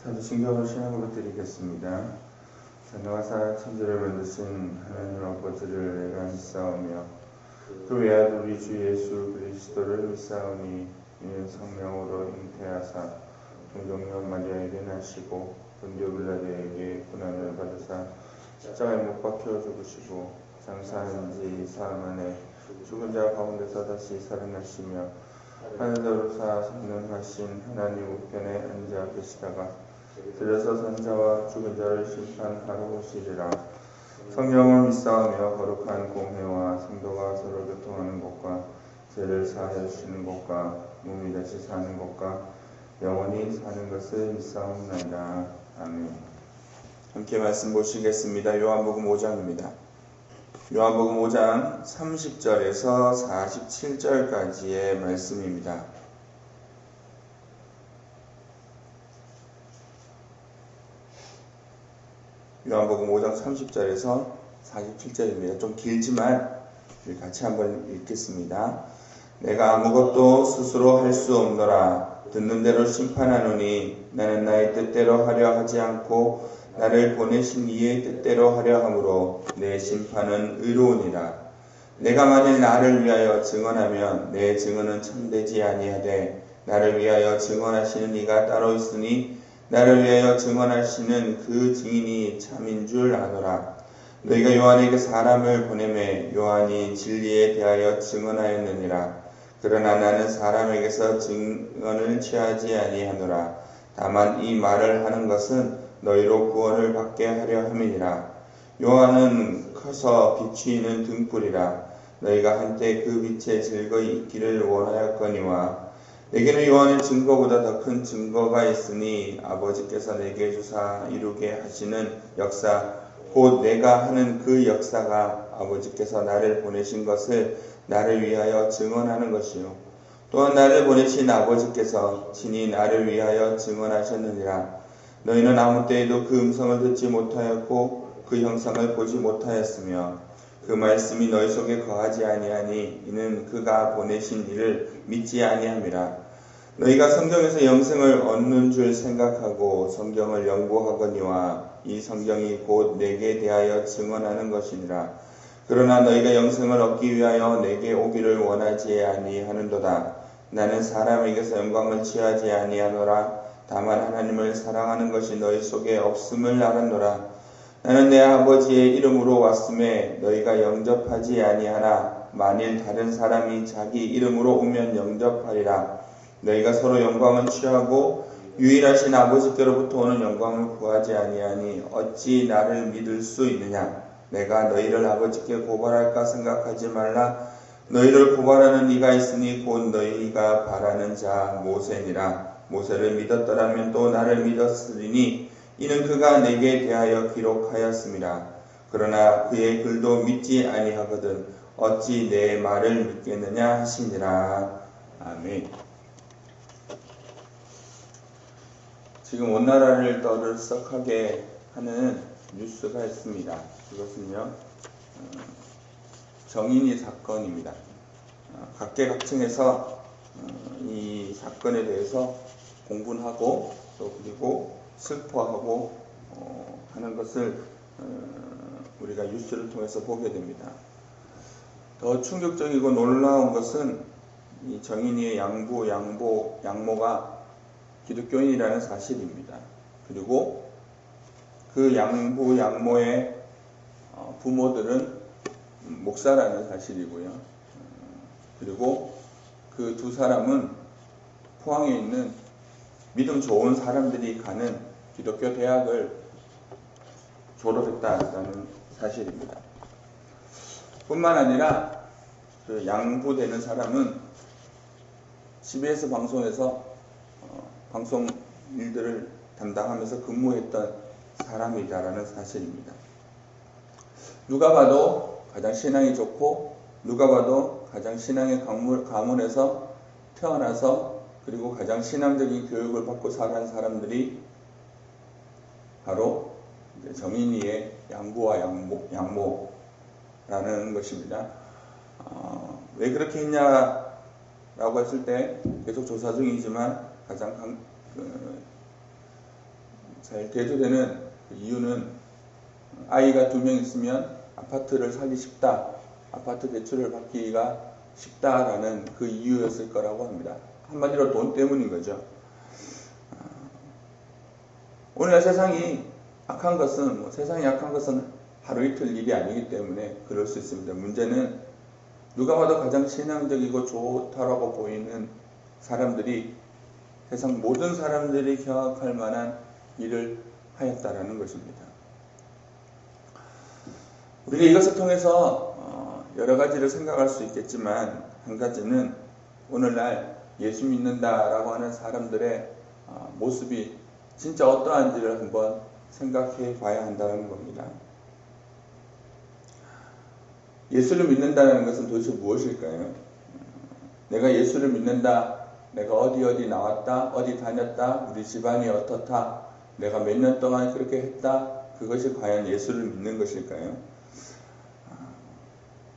사도신경을 신앙으로 드리겠습니다. 자녀와 사 천지를 만드신 하나님 아버지를 내가 믿사오며 그 외아들 우리 주 예수 그리스도를 믿사오니 이는 성령으로 잉태하사 동정녀 마리아에게 나시고 본디오 빌라도에게 고난을 받으사 십자가에 못 박혀 죽으시고 장사한 지 사흘 만에 죽은 자 가운데서 다시 살아나시며 하늘으로 사성령하신 하나님 우편에 앉아 계시다가 들여서 산자와 죽은 자를 심판하러 오시리라. 성령을 믿사오며 거룩한 공회와 성도가 서로 교통하는 것과 죄를 사하여 주시는 것과 몸이 다시 사는 것과 영원히 사는 것을 믿사옵나이다. 아멘. 함께 말씀 보시겠습니다. 요한복음 5장입니다. 요한복음 5장 30절에서 47절까지의 말씀입니다. 요한복음 5장 30절에서 47절입니다. 좀 길지만 같이 한번 읽겠습니다. 내가 아무것도 스스로 할 수 없노라. 듣는 대로 심판하노니 나는 나의 뜻대로 하려 하지 않고 나를 보내신 이의 뜻대로 하려 함으로 내 심판은 의로우니라. 내가 만일 나를 위하여 증언하면 내 증언은 참되지 아니하되 나를 위하여 증언하시는 이가 따로 있으니 나를 위하여 증언하시는 그 증인이 참인 줄 아노라. 너희가 요한에게 사람을 보내매 요한이 진리에 대하여 증언하였느니라. 그러나 나는 사람에게서 증언을 취하지 아니하노라. 다만 이 말을 하는 것은 너희로 구원을 받게 하려 함이니라. 요한은 커서 비추이는 등불이라. 너희가 한때 그 빛에 즐거이 있기를 원하였거니와 내게는 요한의 증거보다 더 큰 증거가 있으니 아버지께서 내게 주사 이루게 하시는 역사 곧 내가 하는 그 역사가 아버지께서 나를 보내신 것을 나를 위하여 증언하는 것이요 또한 나를 보내신 아버지께서 친히 나를 위하여 증언하셨느니라. 너희는 아무 때에도 그 음성을 듣지 못하였고 그 형상을 보지 못하였으며 그 말씀이 너희 속에 거하지 아니하니 이는 그가 보내신 이를 믿지 아니함이라. 너희가 성경에서 영생을 얻는 줄 생각하고 성경을 연구하거니와 이 성경이 곧 내게 대하여 증언하는 것이니라. 그러나 너희가 영생을 얻기 위하여 내게 오기를 원하지 아니하는도다. 나는 사람에게서 영광을 취하지 아니하노라. 다만 하나님을 사랑하는 것이 너희 속에 없음을 알았노라. 나는 내 아버지의 이름으로 왔음에 너희가 영접하지 아니하나 만일 다른 사람이 자기 이름으로 오면 영접하리라. 너희가 서로 영광을 취하고 유일하신 아버지께로부터 오는 영광을 구하지 아니하니 어찌 나를 믿을 수 있느냐. 내가 너희를 아버지께 고발할까 생각하지 말라. 너희를 고발하는 이가 있으니 곧 너희가 바라는 자 모세니라. 모세를 믿었더라면 또 나를 믿었으리니 이는 그가 내게 대하여 기록하였습니다. 그러나 그의 글도 믿지 아니하거든 어찌 내 말을 믿겠느냐 하시니라. 아멘. 지금 온 나라를 떠들썩하게 하는 뉴스가 있습니다. 그것은요 정인이 사건입니다. 각계각층에서 이 사건에 대해서 공분하고 또 그리고 슬퍼하고 하는 것을 우리가 뉴스를 통해서 보게 됩니다. 더 충격적이고 놀라운 것은 이 정인이의 양모가 기독교인이라는 사실입니다. 그리고 그 양모의 부모들은 목사라는 사실이고요. 그리고 그 두 사람은 포항에 있는 믿음 좋은 사람들이 가는 기독교 대학을 졸업했다는 사실입니다. 뿐만 아니라 그 양부되는 사람은 CBS 방송에서 방송 일들을 담당하면서 근무했던 사람이다라는 사실입니다. 누가 봐도 가장 신앙이 좋고 누가 봐도 가장 신앙의 가문에서 태어나서 그리고 가장 신앙적인 교육을 받고 자란 사람들이 바로 정인이의 양부와 양모라는 것입니다. 왜 그렇게 했냐라고 했을 때 계속 조사 중이지만 가장 잘 대조되는 그 이유는 아이가 2명 있으면 아파트를 사기 쉽다, 아파트 대출을 받기가 쉽다라는 그 이유였을 거라고 합니다. 한마디로 돈 때문인 거죠. 오늘날 세상이 악한 것은 세상이 악한 것은 하루 이틀 일이 아니기 때문에 그럴 수 있습니다. 문제는 누가 봐도 가장 신앙적이고 좋다라고 보이는 사람들이 세상 모든 사람들이 경악할 만한 일을 하였다라는 것입니다. 우리가 이것을 통해서 여러 가지를 생각할 수 있겠지만 한 가지는 오늘날 예수 믿는다라고 하는 사람들의 모습이 진짜 어떠한지를 한번 생각해 봐야 한다는 겁니다. 예수를 믿는다는 것은 도대체 무엇일까요? 내가 예수를 믿는다, 내가 어디 나왔다, 어디 다녔다, 우리 집안이 어떻다, 내가 몇 년 동안 그렇게 했다, 그것이 과연 예수를 믿는 것일까요?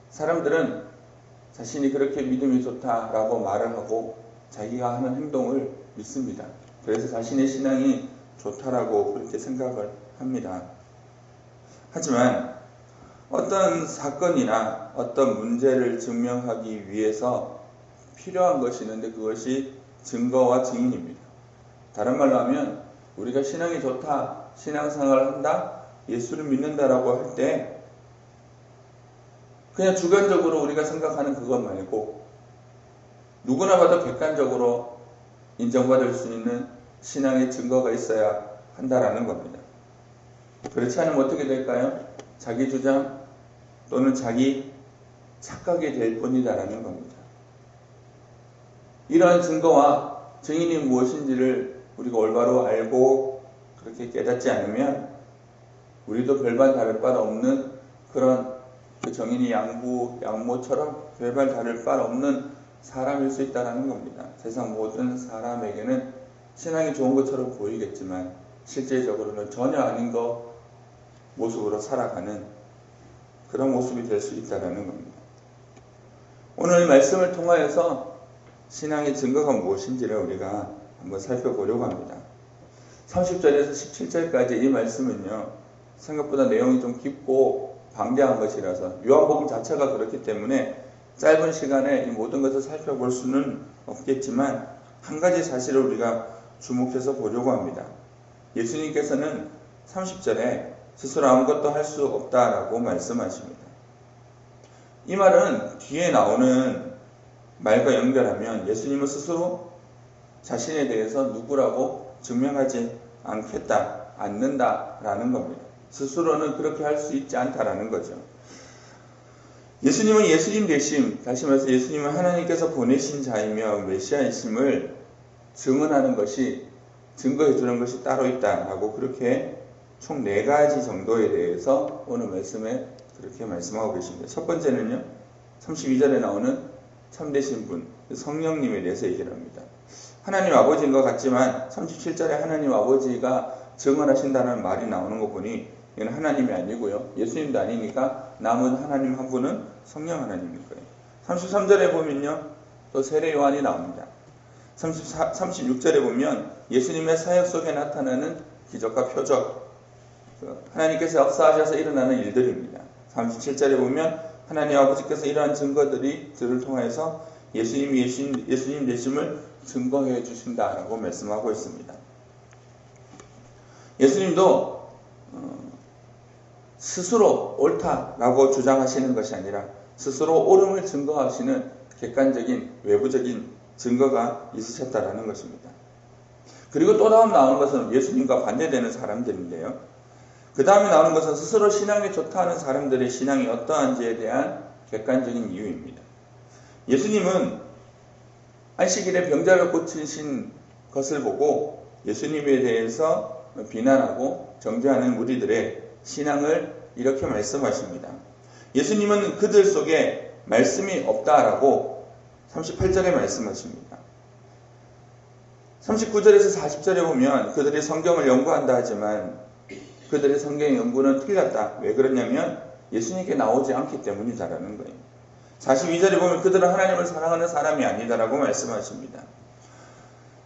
사람들은 자신이 그렇게 믿음이 좋다라고 말을 하고 자기가 하는 행동을 믿습니다. 그래서 자신의 신앙이 좋다라고 그렇게 생각을 합니다. 하지만 어떤 사건이나 어떤 문제를 증명하기 위해서 필요한 것이 있는데 그것이 증거와 증인입니다. 다른 말로 하면 우리가 신앙이 좋다, 신앙생활을 한다, 예수를 믿는다라고 할 때 그냥 주관적으로 우리가 생각하는 그것 말고 누구나 봐도 객관적으로 인정받을 수 있는 신앙의 증거가 있어야 한다라는 겁니다. 그렇지 않으면 어떻게 될까요? 자기 주장 또는 자기 착각이 될 뿐이다라는 겁니다. 이러한 증거와 증인이 무엇인지를 우리가 올바로 알고 그렇게 깨닫지 않으면 우리도 별반 다를 바 없는 그런 그 정인이 양모처럼 별반 다를 바 없는 사람일 수 있다는 겁니다. 세상 모든 사람에게는 신앙이 좋은 것처럼 보이겠지만 실제적으로는 전혀 아닌 것 모습으로 살아가는 그런 모습이 될 수 있다는 겁니다. 오늘 말씀을 통하여서 신앙의 증거가 무엇인지를 우리가 한번 살펴보려고 합니다. 30절에서 17절까지 이 말씀은요, 생각보다 내용이 좀 깊고 방대한 것이라서 요한복음 자체가 그렇기 때문에 짧은 시간에 이 모든 것을 살펴볼 수는 없겠지만 한 가지 사실을 우리가 주목해서 보려고 합니다. 예수님께서는 30절에 스스로 아무것도 할 수 없다라고 말씀하십니다. 이 말은 뒤에 나오는 말과 연결하면 예수님은 스스로 자신에 대해서 누구라고 증명하지 않는다라는 겁니다. 스스로는 그렇게 할 수 있지 않다라는 거죠. 예수님은 예수님 되심, 다시 말해서 예수님은 하나님께서 보내신 자이며 메시아이심을 증언하는 것이, 증거해 주는 것이 따로 있다라고 그렇게 총 4가지 정도에 대해서 오늘 말씀에 그렇게 말씀하고 계십니다. 첫 번째는요, 32절에 나오는 참되신 분, 성령님에 대해서 얘기를 합니다. 하나님 아버지인 것 같지만 37절에 하나님 아버지가 증언하신다는 말이 나오는 거 보니 이건 하나님이 아니고요, 예수님도 아니니까 남은 하나님 한 분은 성령 하나님일 거예요. 33절에 보면요, 또 세례 요한이 나옵니다. 36절에 보면 예수님의 사역 속에 나타나는 기적과 표적, 하나님께서 역사하셔서 일어나는 일들입니다. 37절에 보면 하나님 아버지께서 이러한 증거들을 통해서 예수님 되심을 증거해 주신다라고 말씀하고 있습니다. 예수님도 스스로 옳다라고 주장하시는 것이 아니라 스스로 옳음을 증거하시는 객관적인 외부적인 증거가 있으셨다라는 것입니다. 그리고 또 다음 나오는 것은 예수님과 반대되는 사람들인데요. 그 다음에 나오는 것은 스스로 신앙이 좋다 하는 사람들의 신앙이 어떠한지에 대한 객관적인 이유입니다. 예수님은 안식일에 병자를 고치신 것을 보고 예수님에 대해서 비난하고 정죄하는 무리들의 신앙을 이렇게 말씀하십니다. 예수님은 그들 속에 말씀이 없다라고 38절에 말씀하십니다. 39절에서 40절에 보면 그들이 성경을 연구한다 하지만 그들의 성경 연구는 틀렸다. 왜 그러냐면 예수님께 나오지 않기 때문이다라는 거예요. 42절에 보면 그들은 하나님을 사랑하는 사람이 아니다라고 말씀하십니다.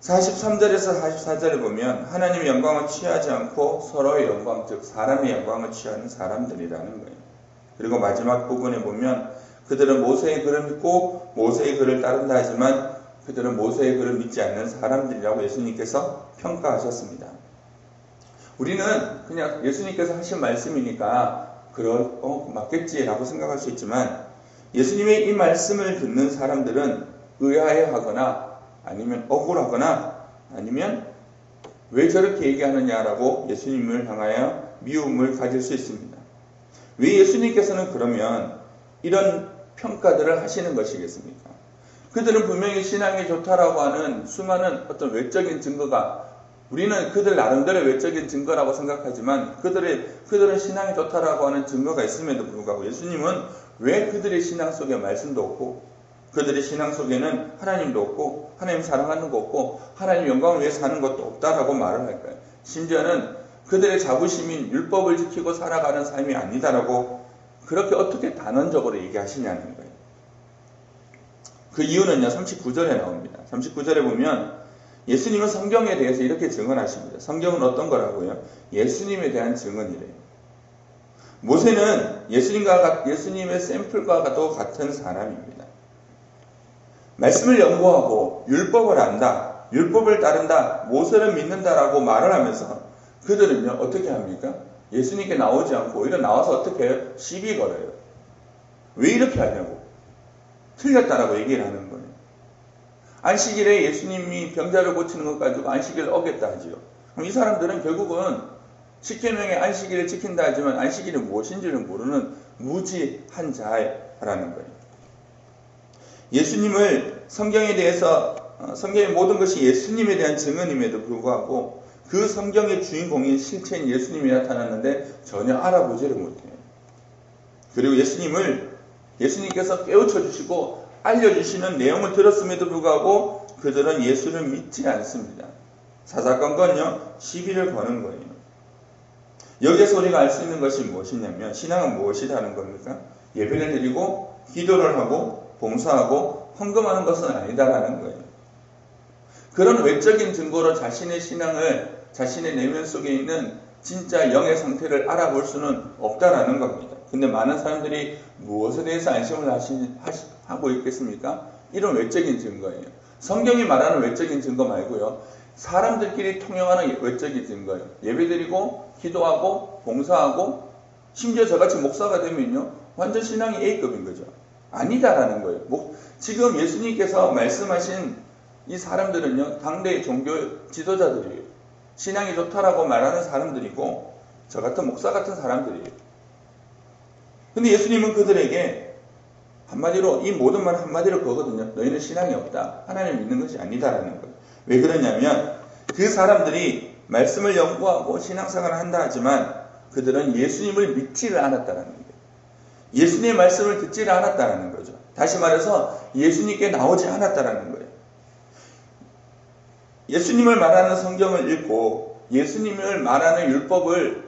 43절에서 44절에 보면 하나님의 영광을 취하지 않고 서로의 영광, 즉 사람의 영광을 취하는 사람들이라는 거예요. 그리고 마지막 부분에 보면 그들은 모세의 글을 믿고 모세의 글을 따른다 하지만 그들은 모세의 글을 믿지 않는 사람들이라고 예수님께서 평가하셨습니다. 우리는 그냥 예수님께서 하신 말씀이니까 맞겠지라고 생각할 수 있지만 예수님의 이 말씀을 듣는 사람들은 의아해하거나 아니면 억울하거나 아니면 왜 저렇게 얘기하느냐라고 예수님을 향하여 미움을 가질 수 있습니다. 왜 예수님께서는 그러면 이런 평가들을 하시는 것이겠습니까? 그들은 분명히 신앙이 좋다라고 하는 수많은 어떤 외적인 증거가 우리는 그들 나름대로의 외적인 증거라고 생각하지만 그들은 신앙이 좋다라고 하는 증거가 있음에도 불구하고 예수님은 왜 그들의 신앙 속에 말씀도 없고 그들의 신앙 속에는 하나님도 없고 하나님 사랑하는 거 없고 하나님 영광을 위해 사는 것도 없다라고 말을 할까요? 심지어는 그들의 자부심인 율법을 지키고 살아가는 삶이 아니다라고 그렇게 어떻게 단언적으로 얘기하시냐는 거예요. 그 이유는요 39절에 나옵니다. 39절에 보면 예수님은 성경에 대해서 이렇게 증언하십니다. 성경은 어떤 거라고요? 예수님에 대한 증언이래요. 모세는 예수님의 샘플과도 같은 사람입니다. 말씀을 연구하고 율법을 안다, 율법을 따른다, 모세를 믿는다라고 말을 하면서 그들은요 어떻게 합니까? 예수님께 나오지 않고 오히려 나와서 어떻게 해요? 시비 걸어요. 왜 이렇게 하냐고. 틀렸다라고 얘기를 하는 거예요. 안식일에 예수님이 병자를 고치는 것 가지고 안식일을 어겼다 하지요. 그럼 이 사람들은 결국은 십계명의 안식일을 지킨다 하지만 안식일이 무엇인지를 모르는 무지한 자라는 거예요. 예수님을 성경의 모든 것이 예수님에 대한 증언임에도 불구하고 그 성경의 주인공인 실체인 예수님이 나타났는데 전혀 알아보지를 못해요. 그리고 예수님께서 깨우쳐 주시고 알려주시는 내용을 들었음에도 불구하고 그들은 예수를 믿지 않습니다. 사사건건요 시비를 거는 거예요. 여기에서 우리가 알 수 있는 것이 무엇이냐면 신앙은 무엇이라는 겁니까? 예배를 드리고 기도를 하고 봉사하고 헌금하는 것은 아니다라는 거예요. 그런 외적인 증거로 자신의 신앙을 자신의 내면 속에 있는 진짜 영의 상태를 알아볼 수는 없다라는 겁니다. 근데 많은 사람들이 무엇에 대해서 안심을 하고 있겠습니까? 이런 외적인 증거예요. 성경이 말하는 외적인 증거 말고요. 사람들끼리 통용하는 외적인 증거예요. 예배드리고 기도하고 봉사하고 심지어 저같이 목사가 되면요. 완전 신앙이 A급인 거죠. 아니다라는 거예요. 지금 예수님께서 말씀하신 이 사람들은요. 당대의 종교 지도자들이에요. 신앙이 좋다라고 말하는 사람들이고 저 같은 목사 같은 사람들이에요. 근데 예수님은 그들에게 한마디로 이 모든 말 한마디로 그거거든요. 너희는 신앙이 없다. 하나님 믿는 것이 아니다라는 거예요. 왜 그러냐면 그 사람들이 말씀을 연구하고 신앙생활을 한다 하지만 그들은 예수님을 믿지를 않았다는 거예요. 예수님의 말씀을 듣지를 않았다는 거죠. 다시 말해서 예수님께 나오지 않았다는 거예요. 예수님을 말하는 성경을 읽고 예수님을 말하는 율법을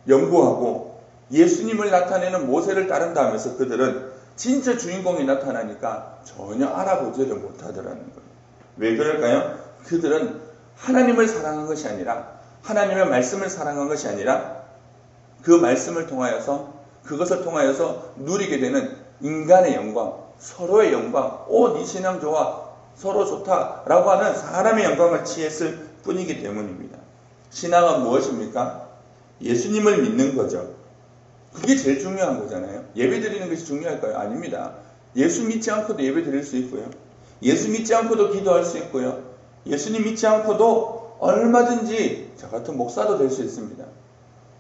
연구하고 예수님을 나타내는 모세를 따른다 하면서 그들은 진짜 주인공이 나타나니까 전혀 알아보지를 못하더라는 거예요. 왜 그럴까요? 그들은 하나님을 사랑한 것이 아니라 하나님의 말씀을 사랑한 것이 아니라 그 말씀을 통하여서 그것을 통하여서 누리게 되는 인간의 영광, 서로의 영광, 네 신앙 좋아, 서로 좋다라고 하는 사람의 영광을 취했을 뿐이기 때문입니다. 신앙은 무엇입니까? 예수님을 믿는 거죠. 그게 제일 중요한 거잖아요. 예배 드리는 것이 중요할까요? 아닙니다. 예수 믿지 않고도 예배 드릴 수 있고요. 예수 믿지 않고도 기도할 수 있고요. 예수님 믿지 않고도 얼마든지 저 같은 목사도 될 수 있습니다.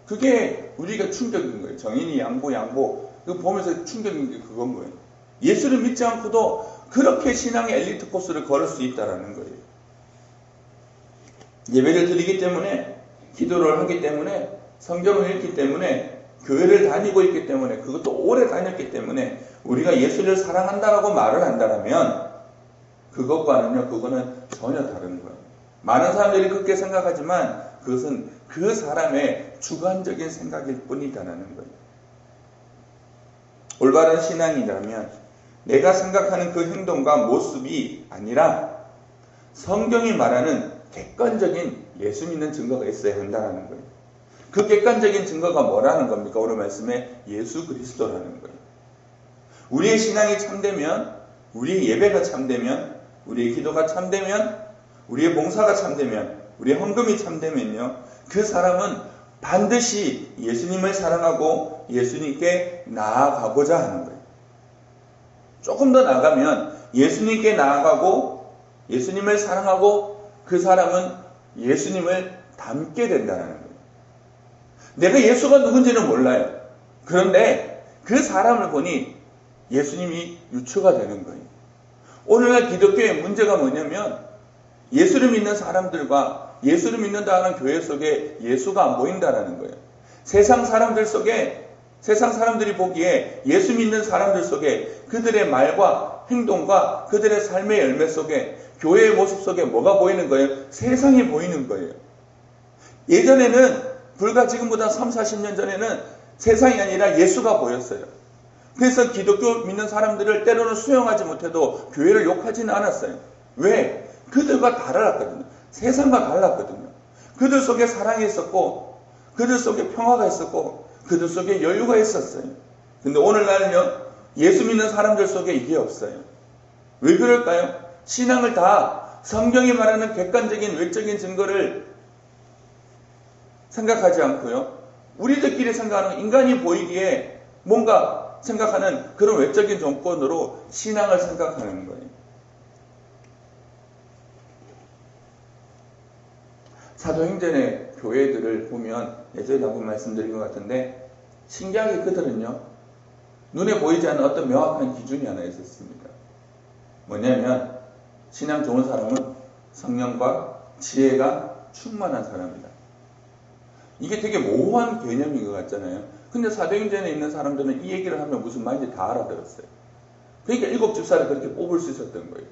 그게 우리가 충격인 거예요. 정인이 양보 그거 보면서 충격인 게 그건 거예요. 예수를 믿지 않고도 그렇게 신앙의 엘리트 코스를 걸을 수 있다는 거예요. 예배를 드리기 때문에 기도를 하기 때문에 성경을 읽기 때문에 교회를 다니고 있기 때문에 그것도 오래 다녔기 때문에 우리가 예수를 사랑한다라고 말을 한다면 그거는 전혀 다른 거예요. 많은 사람들이 그렇게 생각하지만 그것은 그 사람의 주관적인 생각일 뿐이다라는 거예요. 올바른 신앙이라면 내가 생각하는 그 행동과 모습이 아니라 성경이 말하는 객관적인 예수 믿는 증거가 있어야 한다는 거예요. 그 객관적인 증거가 뭐라는 겁니까? 오늘 말씀에 예수 그리스도라는 거예요. 우리의 신앙이 참되면, 우리의 예배가 참되면, 우리의 기도가 참되면, 우리의 봉사가 참되면, 우리의 헌금이 참되면요, 그 사람은 반드시 예수님을 사랑하고 예수님께 나아가고자 하는 거예요. 조금 더 나아가면 예수님께 나아가고 예수님을 사랑하고 그 사람은 예수님을 닮게 된다는 거예요. 내가 예수가 누군지는 몰라요. 그런데 그 사람을 보니 예수님이 유추가 되는 거예요. 오늘날 기독교의 문제가 뭐냐면 예수를 믿는 사람들과 예수를 믿는다는 교회 속에 예수가 안 보인다는 거예요. 세상 사람들 속에, 세상 사람들이 보기에 예수 믿는 사람들 속에 그들의 말과 행동과 그들의 삶의 열매 속에 교회의 모습 속에 뭐가 보이는 거예요? 세상이 보이는 거예요. 예전에는 불과 지금보다 3, 40년 전에는 세상이 아니라 예수가 보였어요. 그래서 기독교 믿는 사람들을 때로는 수용하지 못해도 교회를 욕하지는 않았어요. 왜? 그들과 달랐거든요. 세상과 달랐거든요. 그들 속에 사랑이 있었고 그들 속에 평화가 있었고 그들 속에 여유가 있었어요. 근데 오늘날은요, 예수 믿는 사람들 속에 이게 없어요. 왜 그럴까요? 신앙을 다 성경이 말하는 객관적인 외적인 증거를 생각하지 않고요, 우리들끼리 생각하는 인간이 보이기에 뭔가 생각하는 그런 외적인 조건으로 신앙을 생각하는 거예요. 사도행전의 교회들을 보면 예전에 한번 말씀드린 것 같은데, 신기하게 그들은요, 눈에 보이지 않는 어떤 명확한 기준이 하나 있었습니다. 뭐냐면 신앙 좋은 사람은 성령과 지혜가 충만한 사람이다. 이게 되게 모호한 개념인 것 같잖아요. 근데 사도행전에 있는 사람들은 이 얘기를 하면 무슨 말인지 다 알아들었어요. 그러니까 7 집사를 그렇게 뽑을 수 있었던 거예요.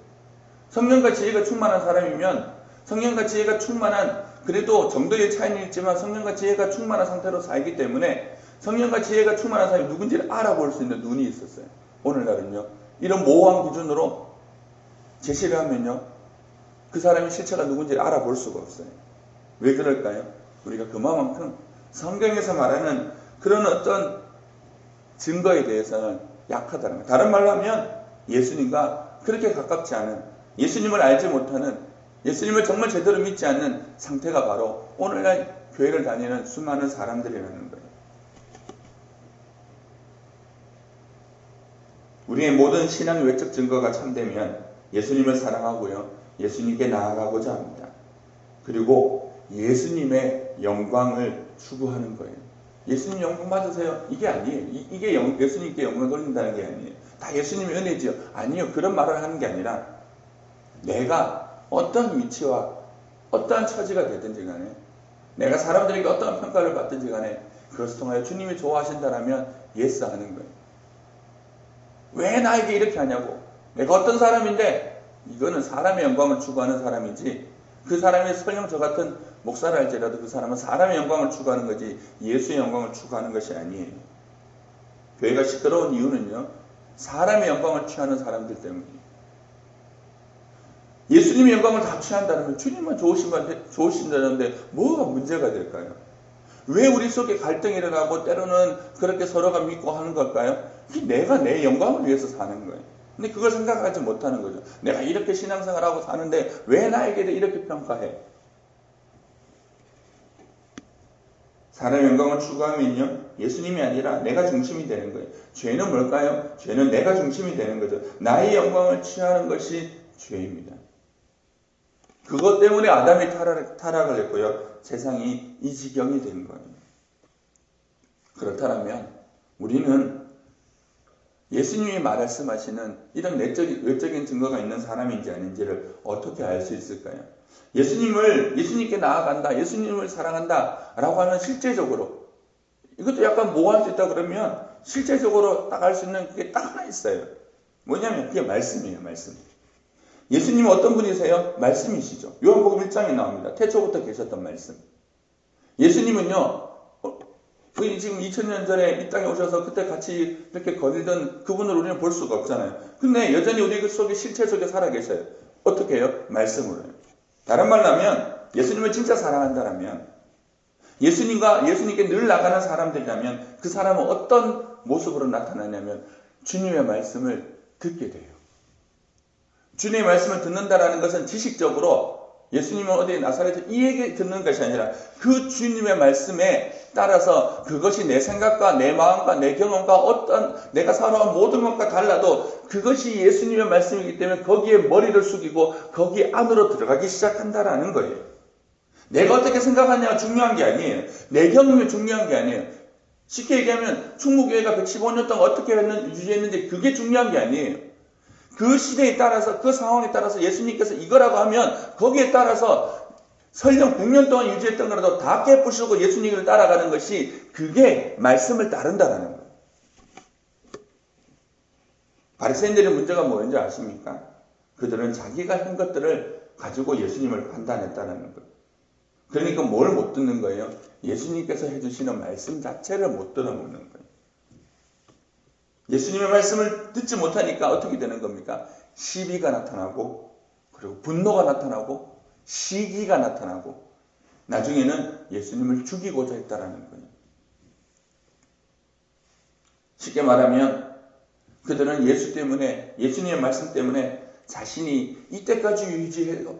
성령과 지혜가 충만한 사람이면 성령과 지혜가 충만한, 그래도 정도의 차이는 있지만 성령과 지혜가 충만한 상태로 살기 때문에 성령과 지혜가 충만한 사람이 누군지를 알아볼 수 있는 눈이 있었어요. 오늘날은요, 이런 모호한 기준으로 제시를 하면요, 그 사람의 실체가 누군지를 알아볼 수가 없어요. 왜 그럴까요? 우리가 그만큼 성경에서 말하는 그런 어떤 증거에 대해서는 약하다는 거예요. 다른 말로 하면 예수님과 그렇게 가깝지 않은, 예수님을 알지 못하는, 예수님을 정말 제대로 믿지 않는 상태가 바로 오늘날 교회를 다니는 수많은 사람들이라는 거예요. 우리의 모든 신앙의 외적 증거가 참되면 예수님을 사랑하고요, 예수님께 나아가고자 합니다. 그리고 예수님의 영광을 추구하는 거예요. 예수님 영광 받으세요? 이게 아니에요. 이게 예수님께 영광 돌린다는 게 아니에요. 다 예수님의 은혜지요. 아니요. 그런 말을 하는 게 아니라 내가 어떤 위치와 어떠한 처지가 되든지 간에, 내가 사람들에게 어떠한 평가를 받든지 간에 그것을 통하여 주님이 좋아하신다라면 예스 하는 거예요. 왜 나에게 이렇게 하냐고. 내가 어떤 사람인데, 이거는 사람의 영광을 추구하는 사람이지, 그 사람이 설령 저 같은 목사를 할지라도 그 사람은 사람의 영광을 추구하는 거지 예수의 영광을 추구하는 것이 아니에요. 교회가 시끄러운 이유는요, 사람의 영광을 취하는 사람들 때문이에요. 예수님의 영광을 다 취한다면 주님만 좋으신다는데 뭐가 문제가 될까요? 왜 우리 속에 갈등이 일어나고 때로는 그렇게 서로가 믿고 하는 걸까요? 내가 내 영광을 위해서 사는 거예요. 근데 그걸 생각하지 못하는 거죠. 내가 이렇게 신앙생활하고 사는데 왜 나에게 이렇게 평가해? 사람의 영광을 추구하면요, 예수님이 아니라 내가 중심이 되는 거예요. 죄는 뭘까요? 죄는 내가 중심이 되는 거죠. 나의 영광을 취하는 것이 죄입니다. 그것 때문에 아담이 타락을 했고요, 세상이 이 지경이 된 거예요. 그렇다면 우리는 예수님이 말씀하시는 이런 외적인 증거가 있는 사람인지 아닌지를 어떻게 알 수 있을까요? 예수님께 나아간다, 예수님을 사랑한다 라고 하면 실제적으로, 이것도 약간 모호할 수 있다 그러면 실제적으로 딱 알 수 있는 그게 딱 하나 있어요. 뭐냐면 그게 말씀이에요. 말씀. 예수님은 어떤 분이세요? 말씀이시죠. 요한복음 1장에 나옵니다. 태초부터 계셨던 말씀. 예수님은요, 지금 2000년 전에 이 땅에 오셔서 그때 같이 이렇게 거닐던 그분을 우리는 볼 수가 없잖아요. 근데 여전히 우리 속에 실체 속에 살아 계셔요. 어떻게 해요? 말씀으로요. 다른 말로 하면 예수님을 진짜 사랑한다면, 예수님께 늘 나가는 사람들이라면 그 사람은 어떤 모습으로 나타나냐면 주님의 말씀을 듣게 돼요. 주님의 말씀을 듣는다라는 것은 지식적으로 예수님은 어디 나사렛에 이 얘기 듣는 것이 아니라 그 주님의 말씀에 따라서 그것이 내 생각과 내 마음과 내 경험과 어떤 내가 살아온 모든 것과 달라도 그것이 예수님의 말씀이기 때문에 거기에 머리를 숙이고 거기 안으로 들어가기 시작한다라는 거예요. 내가 어떻게 생각하냐가 중요한 게 아니에요. 내 경험이 중요한 게 아니에요. 쉽게 얘기하면 충무교회가 115년 동안 어떻게 유지했는지 그게 중요한 게 아니에요. 그 시대에 따라서 그 상황에 따라서 예수님께서 이거라고 하면 거기에 따라서 설령 100년 동안 유지했던 거라도 다 깨부수고 예수님을 따라가는 것이 그게 말씀을 따른다는 거예요. 바리새인들의 문제가 뭐였는지 아십니까? 그들은 자기가 한 것들을 가지고 예수님을 판단했다는 거예요. 그러니까 뭘 못 듣는 거예요? 예수님께서 해주시는 말씀 자체를 못 들어먹는 거예요. 예수님의 말씀을 듣지 못하니까 어떻게 되는 겁니까? 시비가 나타나고, 그리고 분노가 나타나고, 시기가 나타나고, 나중에는 예수님을 죽이고자 했다라는 거예요. 쉽게 말하면 그들은 예수님의 말씀 때문에 자신이 이때까지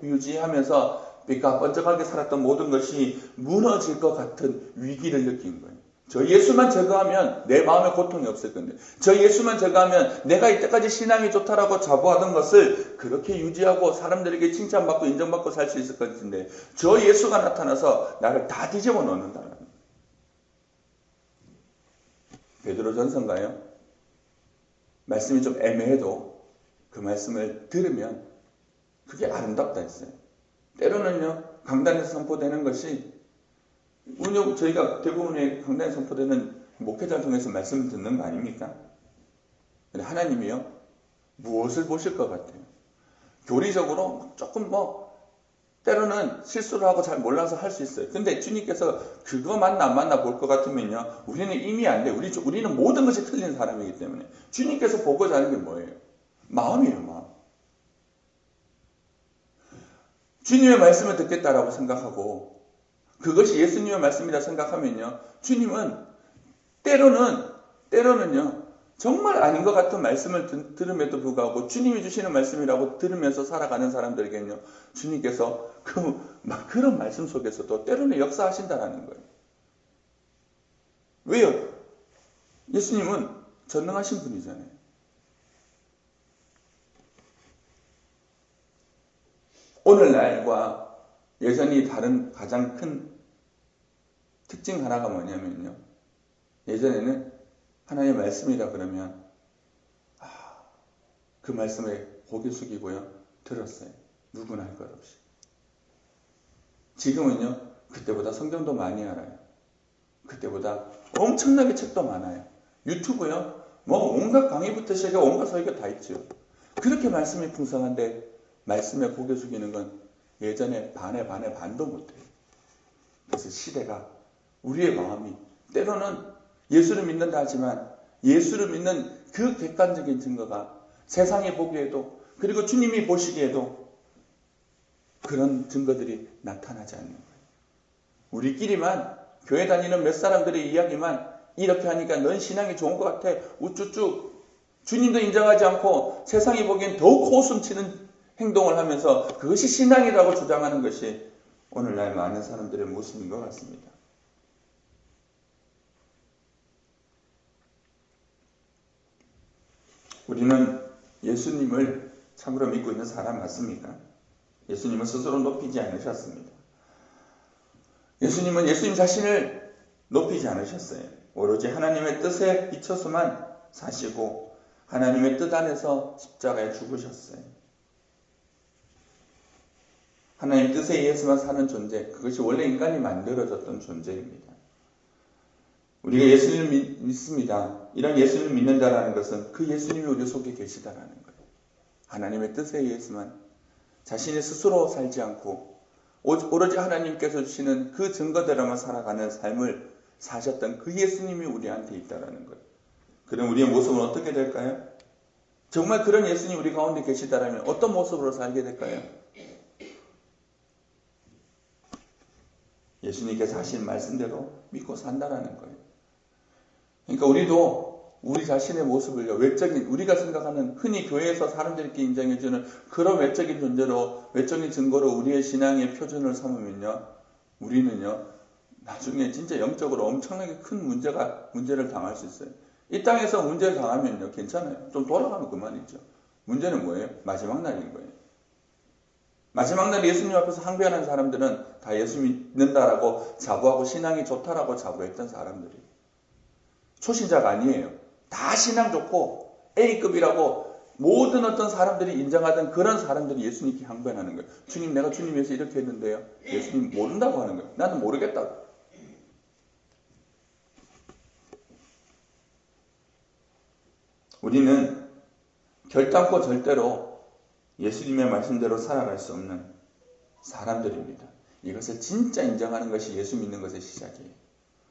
유지하면서 그러니까 번쩍하게 살았던 모든 것이 무너질 것 같은 위기를 느낀 거예요. 저 예수만 제거하면 내 마음에 고통이 없을 건데, 저 예수만 제거하면 내가 이때까지 신앙이 좋다라고 자부하던 것을 그렇게 유지하고 사람들에게 칭찬받고 인정받고 살 수 있을 것 같은데, 저 예수가 나타나서 나를 다 뒤집어 놓는다는 거예요. 베드로전서인가요? 말씀이 좀 애매해도 그 말씀을 들으면 그게 아름답다 했어요. 때로는요, 강단에서 선포되는 것이 저희가 대부분의 강단에 선포되는 목회자를 통해서 말씀을 듣는 거 아닙니까? 근데 하나님이요, 무엇을 보실 것 같아요? 교리적으로 조금 때로는 실수를 하고 잘 몰라서 할 수 있어요. 근데 주님께서 그거 맞나 안 맞나 볼 것 같으면요, 우리는 이미 안 돼. 우리는 모든 것이 틀린 사람이기 때문에. 주님께서 보고자 하는 게 뭐예요? 마음이에요, 마음. 주님의 말씀을 듣겠다라고 생각하고 그것이 예수님의 말씀이라 생각하면요, 주님은 때로는요 정말 아닌 것 같은 말씀을 들음에도 불구하고 주님이 주시는 말씀이라고 들으면서 살아가는 사람들에게는요, 주님께서 그런 말씀 속에서도 때로는 역사하신다라는 거예요. 왜요? 예수님은 전능하신 분이잖아요. 오늘날과 예전이 다른 가장 큰 특징 하나가 뭐냐면요, 예전에는 하나님의 말씀이라 그러면 그 말씀에 고개 숙이고요 들었어요. 누구나 할 것 없이. 지금은요, 그때보다 성경도 많이 알아요. 그때보다 엄청나게 책도 많아요. 유튜브요, 온갖 강의부터 시작해 온갖 설교 다 있죠. 그렇게 말씀이 풍성한데 말씀에 고개 숙이는 건 예전에 반에 반도 못해요. 그래서 시대가, 우리의 마음이 때로는 예수를 믿는다 하지만 예수를 믿는 그 객관적인 증거가 세상이 보기에도, 그리고 주님이 보시기에도 그런 증거들이 나타나지 않는 거예요. 우리끼리만, 교회 다니는 몇 사람들의 이야기만 이렇게 하니까 넌 신앙이 좋은 것 같아, 우쭈쭈, 주님도 인정하지 않고 세상이 보기엔 더욱 코웃음치는 행동을 하면서 그것이 신앙이라고 주장하는 것이 오늘날 많은 사람들의 모습인 것 같습니다. 우리는 예수님을 참으로 믿고 있는 사람 맞습니까? 예수님은 스스로 높이지 않으셨습니다. 예수님은 예수님 자신을 높이지 않으셨어요. 오로지 하나님의 뜻에 비춰서만 사시고 하나님의 뜻 안에서 십자가에 죽으셨어요. 하나님 뜻에 의해서만 사는 존재, 그것이 원래 인간이 만들어졌던 존재입니다. 우리가 예수님을 믿습니다. 이런 예수님을 믿는다라는 것은 그 예수님이 우리 속에 계시다라는 거예요. 하나님의 뜻에 의해서만 자신이 스스로 살지 않고 오로지 하나님께서 주시는 그 증거대로만 살아가는 삶을 사셨던 그 예수님이 우리한테 있다라는 거예요. 그럼 우리의 모습은 어떻게 될까요? 정말 그런 예수님이 우리 가운데 계시다라면 어떤 모습으로 살게 될까요? 예수님께서 하신 말씀대로 믿고 산다라는 거예요. 그러니까 우리도 우리 자신의 모습을요, 외적인, 우리가 생각하는 흔히 교회에서 사람들께 인정해주는 그런 외적인 존재로, 외적인 증거로 우리의 신앙의 표준을 삼으면요, 우리는요, 나중에 진짜 영적으로 엄청나게 큰 문제를 당할 수 있어요. 이 땅에서 문제를 당하면요, 괜찮아요. 좀 돌아가면 그만이죠. 문제는 뭐예요? 마지막 날인 거예요. 마지막 날 예수님 앞에서 항변하는 사람들은 다 예수 믿는다라고 자부하고 신앙이 좋다라고 자부했던 사람들이에요. 초신자가 아니에요. 다 신앙 좋고 A급이라고 모든 어떤 사람들이 인정하던 그런 사람들이 예수님께 항변하는 거예요. 주님, 내가 주님 위해서 이렇게 했는데요. 예수님 모른다고 하는 거예요. 나는 모르겠다고. 우리는 결단코 절대로 예수님의 말씀대로 살아갈 수 없는 사람들입니다. 이것을 진짜 인정하는 것이 예수 믿는 것의 시작이에요.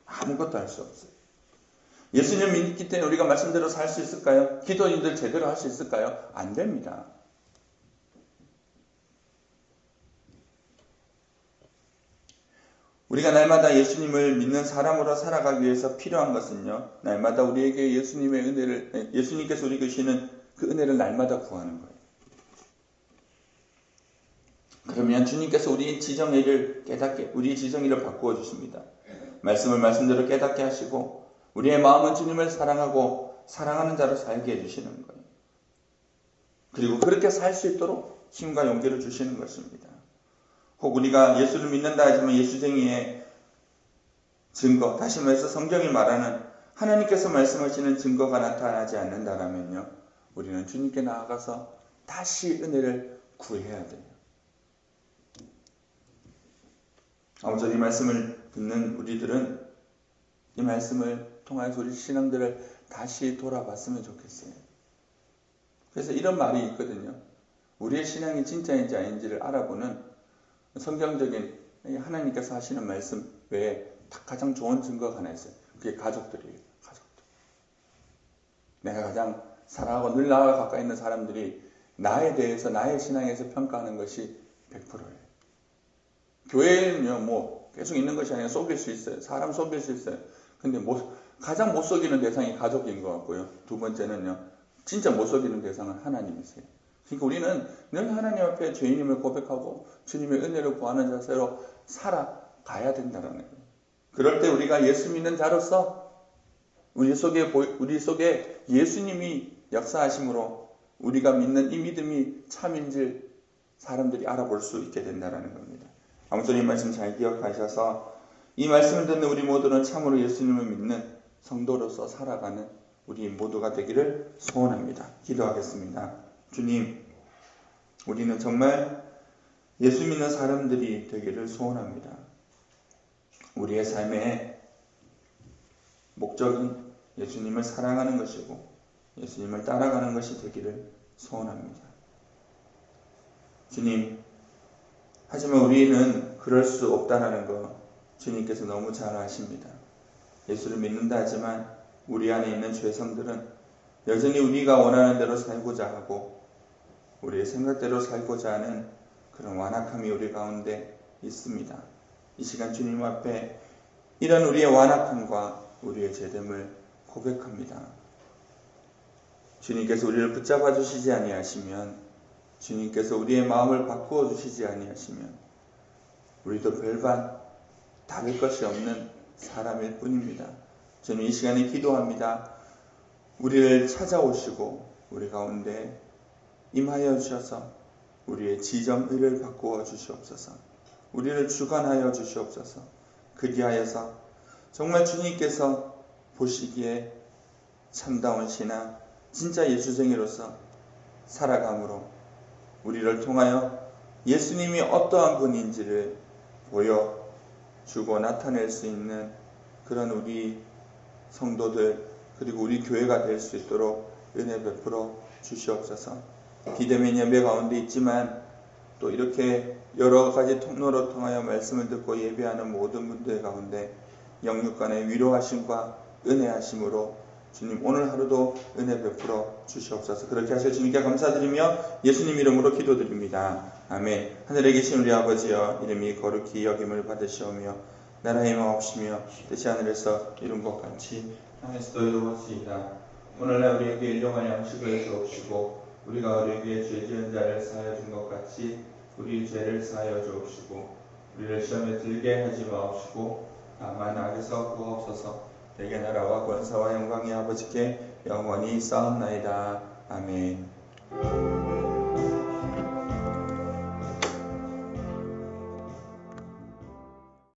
아무것도 할 수 없어요. 예수님 믿기 때문에 우리가 말씀대로 살 수 있을까요? 기도인들 제대로 할 수 있을까요? 안 됩니다. 우리가 날마다 예수님을 믿는 사람으로 살아가기 위해서 필요한 것은요, 날마다 우리에게 예수님의 은혜를, 예수님께서 우리에게 주시는 그 은혜를 날마다 구하는 거예요. 그러면 주님께서 우리의 지정의를 깨닫게, 우리의 지정의를 바꾸어 주십니다. 말씀을 말씀대로 깨닫게 하시고, 우리의 마음은 주님을 사랑하고 사랑하는 자로 살게 해주시는 거예요. 그리고 그렇게 살 수 있도록 힘과 용기를 주시는 것입니다. 혹 우리가 예수를 믿는다 하지만 예수쟁이의 증거, 다시 말해서 성경이 말하는 하나님께서 말씀하시는 증거가 나타나지 않는다라면요, 우리는 주님께 나아가서 다시 은혜를 구해야 돼요. 아무쪼록 이 말씀을 듣는 우리들은 이 말씀을 통해서 우리 신앙들을 다시 돌아봤으면 좋겠어요. 그래서 이런 말이 있거든요. 우리의 신앙이 진짜인지 아닌지를 알아보는 성경적인 하나님께서 하시는 말씀 외에 가장 좋은 증거가 하나 있어요. 그게 가족들이에요. 가족들. 내가 가장 사랑하고 늘 나와 가까이 있는 사람들이 나에 대해서, 나의 신앙에서 평가하는 것이 100%예요. 교회는요, 계속 있는 것이 아니라 속일 수 있어요. 사람 속일 수 있어요. 근데 가장 못 속이는 대상이 가족인 것 같고요. 두 번째는요, 진짜 못 속이는 대상은 하나님이세요. 그러니까 우리는 늘 하나님 앞에 죄인임을 고백하고 주님의 은혜를 구하는 자세로 살아가야 된다는 거예요. 그럴 때 우리가 예수 믿는 자로서 우리 속에 예수님이 역사하심으로 우리가 믿는 이 믿음이 참인지 사람들이 알아볼 수 있게 된다는 겁니다. 아무쪼록 이 말씀 잘 기억하셔서 이 말씀을 듣는 우리 모두는 참으로 예수님을 믿는 성도로서 살아가는 우리 모두가 되기를 소원합니다. 기도하겠습니다. 주님, 우리는 정말 예수 믿는 사람들이 되기를 소원합니다. 우리의 삶의 목적은 예수님을 사랑하는 것이고 예수님을 따라가는 것이 되기를 소원합니다. 주님, 하지만 우리는 그럴 수 없다는 거 주님께서 너무 잘 아십니다. 예수를 믿는다 하지만 우리 안에 있는 죄성들은 여전히 우리가 원하는 대로 살고자 하고 우리의 생각대로 살고자 하는 그런 완악함이 우리 가운데 있습니다. 이 시간 주님 앞에 이런 우리의 완악함과 우리의 죄됨을 고백합니다. 주님께서 우리를 붙잡아 주시지 아니하시면, 주님께서 우리의 마음을 바꾸어 주시지 아니하시면 우리도 별반 다를 것이 없는 사람일 뿐입니다. 저는 이 시간에 기도합니다. 우리를 찾아오시고 우리 가운데 임하여 주셔서 우리의 지정의를 바꾸어 주시옵소서. 우리를 주관하여 주시옵소서. 그리하여서 정말 주님께서 보시기에 참다운 신앙, 진짜 예수쟁이로서 살아감으로 우리를 통하여 예수님이 어떠한 분인지를 보여주고 나타낼 수 있는 그런 우리 성도들 그리고 우리 교회가 될 수 있도록 은혜 베풀어 주시옵소서. 비대면 예배 가운데 있지만 또 이렇게 여러 가지 통로로 통하여 말씀을 듣고 예배하는 모든 분들 가운데 영육간의 위로하심과 은혜하심으로 주님 오늘 하루도 은혜 베풀어 주시옵소서. 그렇게 하셔 주님께 감사드리며 예수님 이름으로 기도드립니다. 아멘. 하늘에 계신 우리 아버지여, 이름이 거룩히 여김을 받으시오며 나라의 마옵시며 뜻이 하늘에서 이룬 것 같이 땅에서도 이루어지이다. 오늘날 우리에게 일용할 양식을 주옵시고 우리가 우리에게 죄 지은 자를 사하여 준 것 같이 우리 죄를 사하여 주옵시고 우리를 시험에 들게 하지 마옵시고 다만 악에서 구하옵소서. 내게 나라와 권사와 영광이 아버지께 영원히 쌓옵나이다. 아멘.